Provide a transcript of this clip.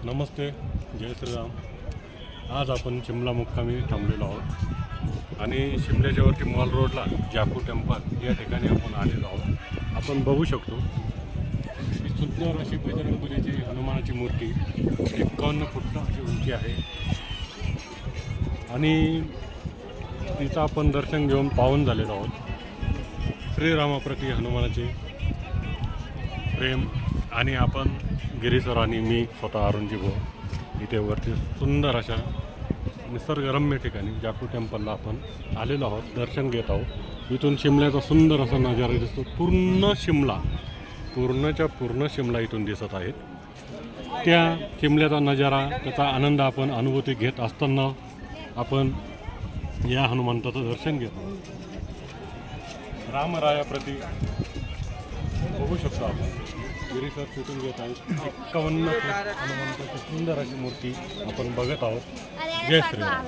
नमस्ते, जय श्रीराम। आज आपण शिमला मुक्कामी थांबलेलो आहोत आणि शिमल्याच्या वरती मॉल रोडला जाकू टेम्पल या ठिकाणी आपण आलेलो आहोत। आपण बघू शकतो ही सुंदर अशी बजरंगबलीची हनुमानाची मूर्ती 51 फूट अशी उंची आहे आणि तिचं आपण दर्शन घेऊन पावन झालेलो आहोत। श्रीरामाप्रती हनुमानाचे प्रेम आणि आपण गिरीसर आणि मी स्वतः अरुणजी भाऊ इथे वरती सुंदर अशा निसर्गरम्य ठिकाणी जाकू टेम्पलला आपण आलेलो आहोत, दर्शन घेत आहोत। इथून शिमल्याचा सुंदर असा नजारा दिसतो। पूर्ण शिमला इथून दिसत आहेत। त्या शिमल्याचा नजारा त्याचा आनंद आपण अनुभूती घेत असताना आपण या हनुमंताचं दर्शन घेतो। रामरायाप्रती बघू शकतो आपण गिरीसर शूटिंग घेत आहे। 51 फूट हनुमंताची सुंदर अशी मूर्ती आपण बघत आहोत। जय श्रीराम।